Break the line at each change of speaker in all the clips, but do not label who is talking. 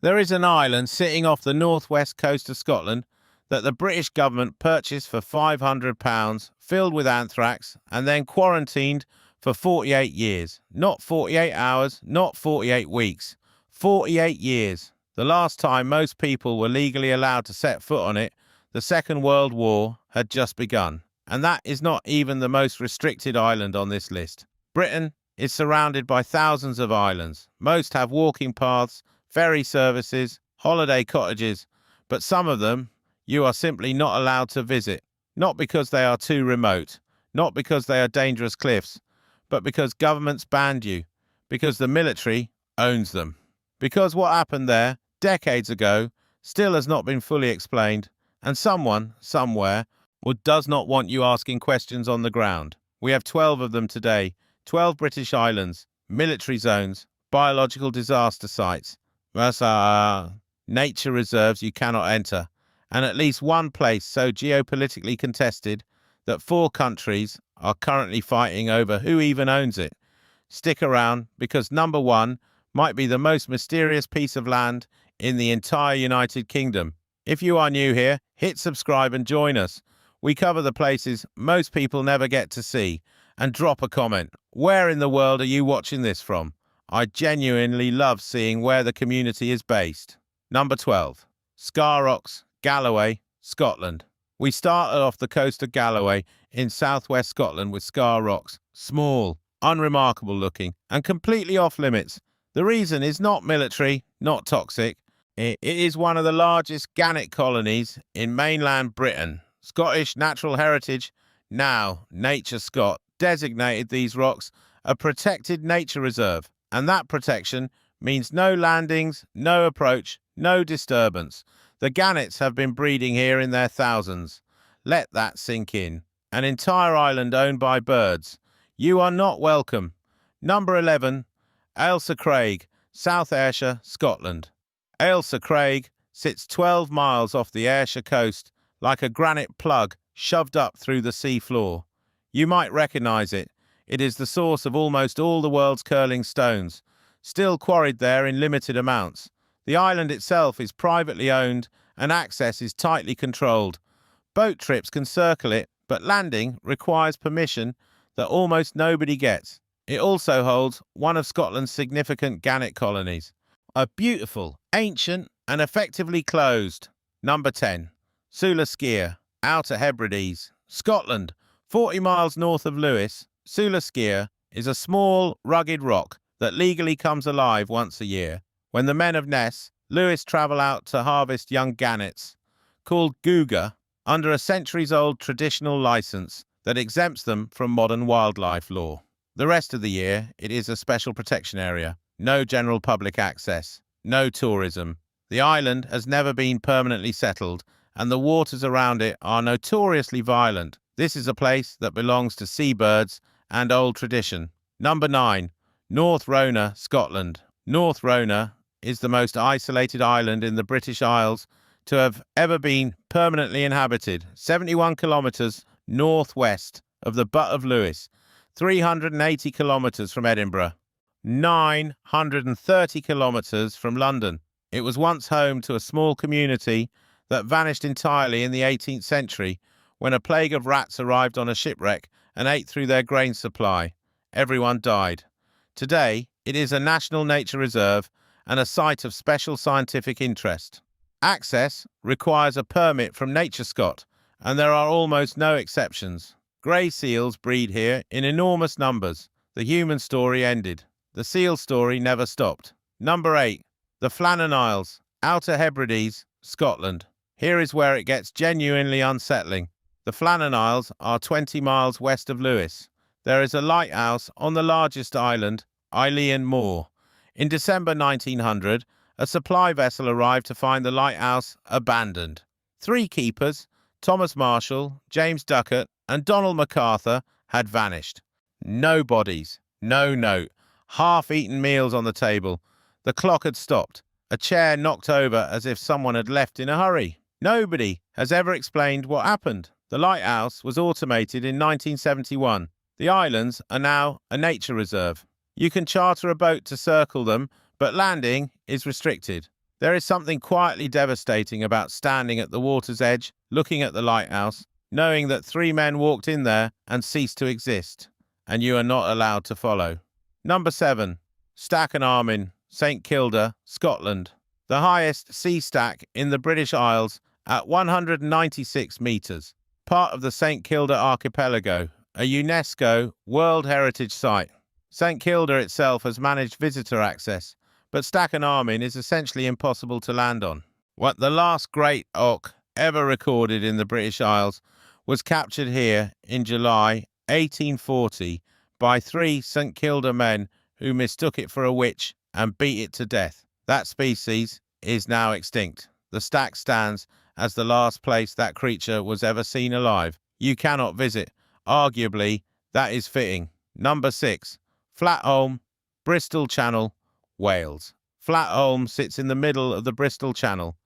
There is an island sitting off the northwest coast of Scotland that the British government purchased for £500, filled with anthrax, and then quarantined for 48 years. Not 48 hours, not 48 weeks. 48 years. The last time most people were legally allowed to set foot on it, the Second World War had just begun. And that is not even the most restricted island on this list. Britain is surrounded by thousands of islands. Most have walking paths, ferry services, holiday cottages, but some of them you are simply not allowed to visit, not because they are too remote, not because they are dangerous cliffs, but because governments banned you, because the military owns them. Because what happened there decades ago still has not been fully explained, and someone, somewhere, does not want you asking questions on the ground. We have 12 of them today, 12 British islands, military zones, biological disaster sites, nature reserves you cannot enter, and at least one place so geopolitically contested that 4 countries are currently fighting over who even owns it. Stick around, because number 1 might be the most mysterious piece of land in the entire United Kingdom. If you are new here, hit subscribe and join us. We cover the places most people never get to see. And drop a comment. Where in the world are you watching this from? I genuinely love seeing where the community is based. Number 12. Scar Rocks, Galloway, Scotland. We started off the coast of Galloway in southwest Scotland with Scar Rocks. Small, unremarkable looking, and completely off limits. The reason is not military, not toxic. It is one of the largest gannet colonies in mainland Britain. Scottish Natural Heritage, now Nature Scot, designated these rocks a protected nature reserve, and that protection means no landings, no approach, no disturbance. The gannets have been breeding here in their thousands. Let that sink in. An entire island owned by birds. You are not welcome. Number 11. Ailsa Craig, South Ayrshire, Scotland. Ailsa Craig sits 12 miles off the Ayrshire coast like a granite plug shoved up through the sea floor. You might recognise it. It is the source of almost all the world's curling stones, still quarried there in limited amounts. The island itself is privately owned and access is tightly controlled. Boat trips can circle it, but landing requires permission that almost nobody gets. It also holds one of Scotland's significant gannet colonies. A beautiful, ancient and effectively closed. Number 10. Sula Skeer, Outer Hebrides, Scotland. 40 miles north of Lewis, Sula Skeer is a small, rugged rock that legally comes alive once a year. When the men of Ness, Lewis travel out to harvest young gannets, called guga, under a centuries-old traditional license that exempts them from modern wildlife law. The rest of the year, it is a special protection area. No general public access. No tourism. The island has never been permanently settled, and the waters around it are notoriously violent. This is a place that belongs to seabirds and old tradition. Number 9. North Rona, Scotland. North Rona is the most isolated island in the British Isles to have ever been permanently inhabited. 71 kilometres northwest of the Butt of Lewis, 380 kilometres from Edinburgh, 930 kilometres from London. It was once home to a small community that vanished entirely in the 18th century when a plague of rats arrived on a shipwreck and ate through their grain supply. Everyone died. Today, it is a national nature reserve and a site of special scientific interest. Access requires a permit from Nature Scot, and there are almost no exceptions. Grey seals breed here in enormous numbers. The human story ended. The seal story never stopped. Number 8. The Flannan Isles, Outer Hebrides, Scotland. Here is where it gets genuinely unsettling. The Flannan Isles are 20 miles west of Lewis. There is a lighthouse on the largest island, Eilean Moor. In December 1900, a supply vessel arrived to find the lighthouse abandoned. 3 keepers, Thomas Marshall, James Duckett, and Donald MacArthur, had vanished. No bodies, no note, half-eaten meals on the table. The clock had stopped, a chair knocked over as if someone had left in a hurry. Nobody has ever explained what happened. The lighthouse was automated in 1971. The islands are now a nature reserve. You can charter a boat to circle them, but landing is restricted. There is something quietly devastating about standing at the water's edge, looking at the lighthouse, knowing that 3 men walked in there and ceased to exist, and you are not allowed to follow. Number 7. Stack and Armine, St Kilda, Scotland. The highest sea stack in the British Isles at 196 metres. Part of the St Kilda archipelago, a UNESCO World Heritage Site. St Kilda itself has managed visitor access, but Stack and Armine is essentially impossible to land on. What the last great auk ever recorded in the British Isles was captured here in July 1840 by 3 St Kilda men who mistook it for a witch and beat it to death. That species is now extinct. The stack stands as the last place that creature was ever seen alive. You cannot visit. Arguably, that is fitting. Number 6. Flatholm, Bristol Channel, Wales. Flatholm sits in the middle of the Bristol Channel,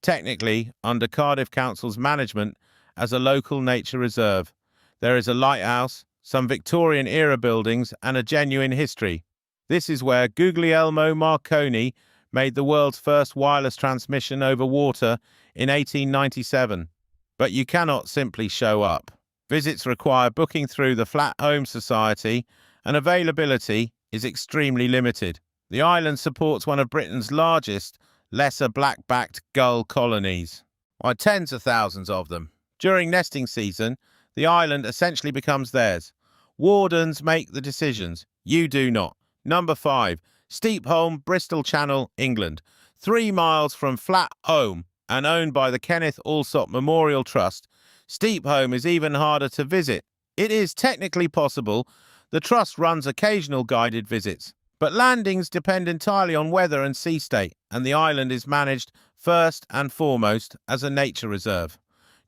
technically under Cardiff Council's management as a local nature reserve. There is a lighthouse, some Victorian-era buildings, and a genuine history. This is where Guglielmo Marconi made the world's first wireless transmission over water in 1897. But you cannot simply show up. Visits require booking through the Flatholm Society, and availability is extremely limited. The island supports one of Britain's largest lesser black-backed gull colonies, by tens of thousands of them. During nesting season, the island essentially becomes theirs. Wardens make the decisions. You do not. Number 5. Steepholm, Bristol Channel, England. 3 miles from Flatholm and owned by the Kenneth Allsop Memorial Trust, Steepholm is even harder to visit. It is technically possible. The Trust runs occasional guided visits, but landings depend entirely on weather and sea state, and the island is managed first and foremost as a nature reserve.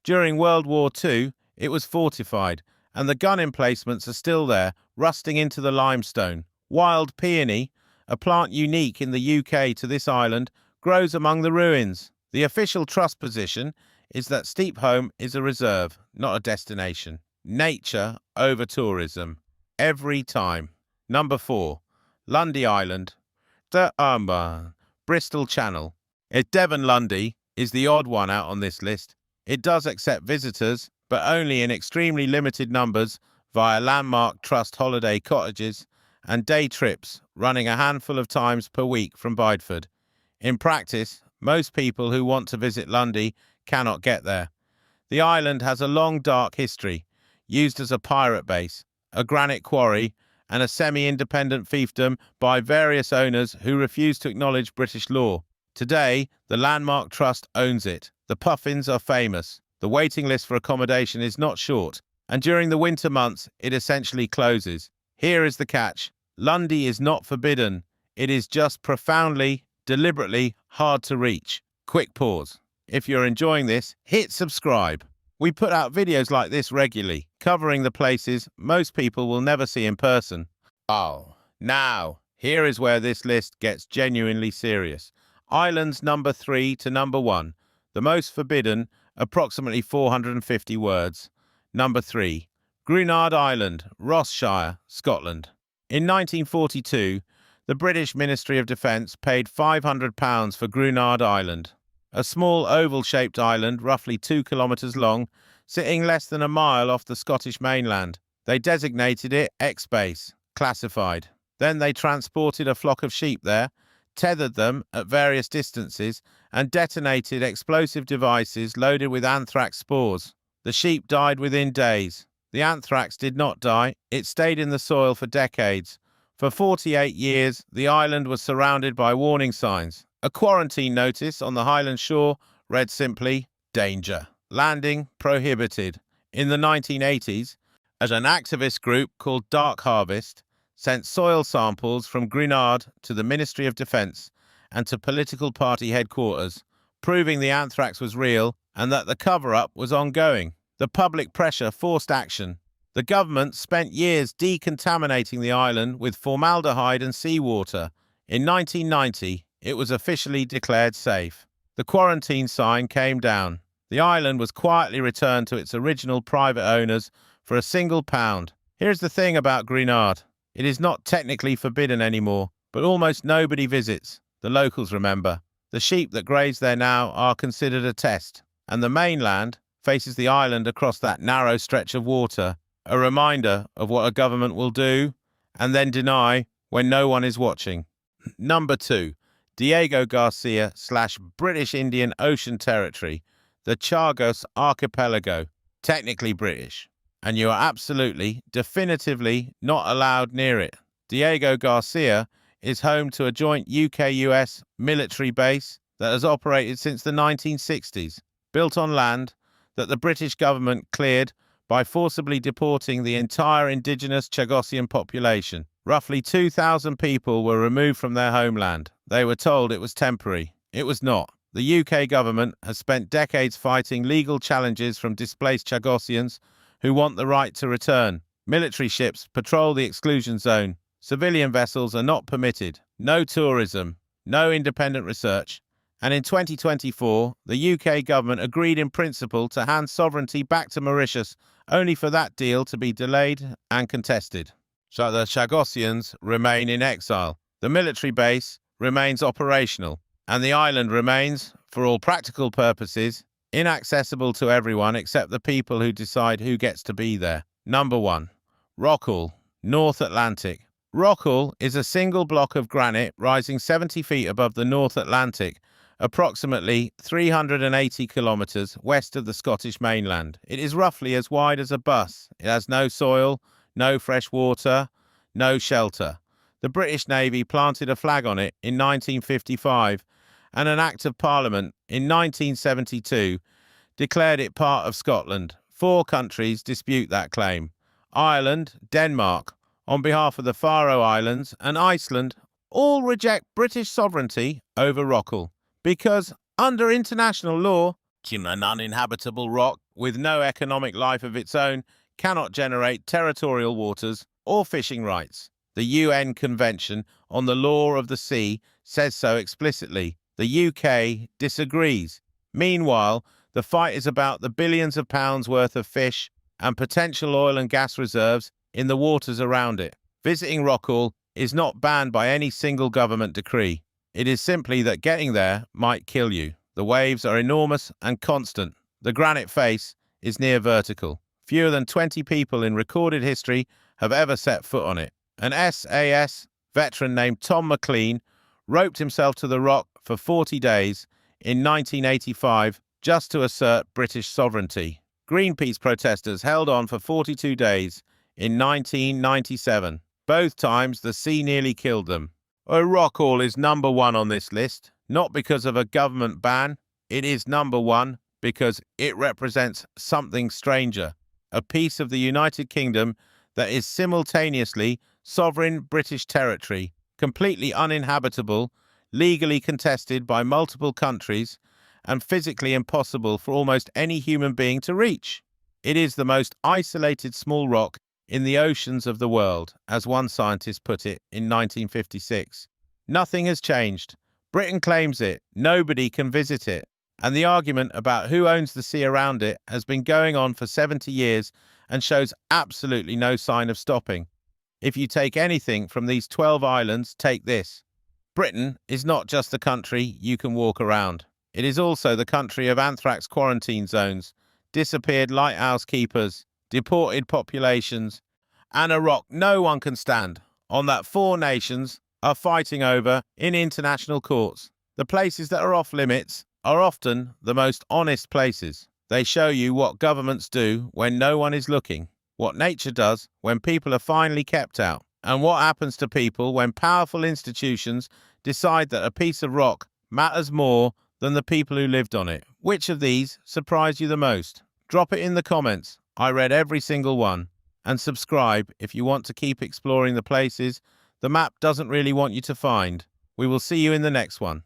During World War II, it was fortified, and the gun emplacements are still there, rusting into the limestone. Wild peony, a plant unique in the UK to this island, grows among the ruins. The official Trust position is that Steepholm is a reserve, not a destination. Nature over tourism. Every time. Number 4. Lundy Island, Bristol Channel. Devon Lundy is the odd one out on this list. It does accept visitors, but only in extremely limited numbers via landmark Trust holiday cottages and day trips running a handful of times per week from Bideford. In practice, most people who want to visit Lundy cannot get there. The island has a long dark history, used as a pirate base, a granite quarry, and a semi-independent fiefdom by various owners who refuse to acknowledge British law. Today, the Landmark Trust owns it. The puffins are famous. The waiting list for accommodation is not short, and during the winter months, it essentially closes. Here is the catch. Lundy is not forbidden. It is just profoundly, deliberately hard to reach. Quick pause. If you're enjoying this, hit subscribe. We put out videos like this regularly, covering the places most people will never see in person. Oh, now, here is where this list gets genuinely serious. Islands number 3 to number 1. The most forbidden, approximately 450 words. Number 3. Grunard Island, Ross-shire, Scotland. In 1942, the British Ministry of Defence paid £500 for Grunard Island, a small oval-shaped island roughly 2 kilometres long, sitting less than a mile off the Scottish mainland. They designated it X-Base, classified. Then they transported a flock of sheep there, tethered them at various distances, and detonated explosive devices loaded with anthrax spores. The sheep died within days. The anthrax did not die. It stayed in the soil for decades. For 48 years, the island was surrounded by warning signs. A quarantine notice on the Highland shore read simply, "Danger. Landing prohibited." In the 1980s, as an activist group called Dark Harvest sent soil samples from Grunard to the Ministry of Defence and to political party headquarters, proving the anthrax was real and that the cover-up was ongoing. The public pressure forced action. The government spent years decontaminating the island with formaldehyde and seawater. In 1990, it was officially declared safe. The quarantine sign came down. The island was quietly returned to its original private owners for £1. Here's the thing about Grunard. It is not technically forbidden anymore, but almost nobody visits. The locals remember. The sheep that graze there now are considered a test, and the mainland faces the island across that narrow stretch of water, a reminder of what a government will do and then deny when no one is watching. Number 2. Diego Garcia/British Indian Ocean Territory, the Chagos Archipelago, technically British, and you are absolutely, definitively not allowed near it. Diego Garcia is home to a joint UK-US military base that has operated since the 1960s, built on land that the British government cleared by forcibly deporting the entire indigenous Chagosian population. Roughly 2,000 people were removed from their homeland. They were told it was temporary. It was not. The UK government has spent decades fighting legal challenges from displaced Chagosians who want the right to return. Military ships patrol the exclusion zone. Civilian vessels are not permitted. No tourism. No independent research. And in 2024, the UK government agreed in principle to hand sovereignty back to Mauritius, only for that deal to be delayed and contested. So the Chagosians remain in exile. The military base remains operational, and the island remains, for all practical purposes, inaccessible to everyone except the people who decide who gets to be there. Number 1. Rockall, North Atlantic. Rockall is a single block of granite rising 70 feet above the North Atlantic, approximately 380 kilometres west of the Scottish mainland. It is roughly as wide as a bus. It has no soil, no fresh water, no shelter. The British Navy planted a flag on it in 1955, and an Act of Parliament in 1972 declared it part of Scotland. 4 countries dispute that claim: Ireland, Denmark, on behalf of the Faroe Islands, and Iceland, all reject British sovereignty over Rockall, because under international law, an uninhabitable rock with no economic life of its own cannot generate territorial waters or fishing rights. The UN Convention on the Law of the Sea says so explicitly. The UK disagrees. Meanwhile, the fight is about the billions of pounds worth of fish and potential oil and gas reserves in the waters around it. Visiting Rockall is not banned by any single government decree. It is simply that getting there might kill you. The waves are enormous and constant. The granite face is near vertical. Fewer than 20 people in recorded history have ever set foot on it. An SAS veteran named Tom McLean roped himself to the rock for 40 days in 1985 just to assert British sovereignty. Greenpeace protesters held on for 42 days in 1997. Both times the sea nearly killed them. Rockall is number 1 on this list, not because of a government ban. It is number 1 because it represents something stranger, a piece of the United Kingdom that is simultaneously sovereign British territory, completely uninhabitable, legally contested by multiple countries, and physically impossible for almost any human being to reach. It is the most isolated small rock in the oceans of the world, as one scientist put it in 1956. Nothing has changed. Britain claims it. Nobody can visit it. And the argument about who owns the sea around it has been going on for 70 years and shows absolutely no sign of stopping. If you take anything from these 12 islands, take this. Britain is not just the country you can walk around. It is also the country of anthrax quarantine zones, disappeared lighthouse keepers, deported populations, and a rock no one can stand, on that 4 nations are fighting over in international courts. The places that are off limits are often the most honest places. They show you what governments do when no one is looking, what nature does when people are finally kept out, and what happens to people when powerful institutions decide that a piece of rock matters more than the people who lived on it. Which of these surprised you the most? Drop it in the comments. I read every single one. And subscribe if you want to keep exploring the places the map doesn't really want you to find. We will see you in the next one.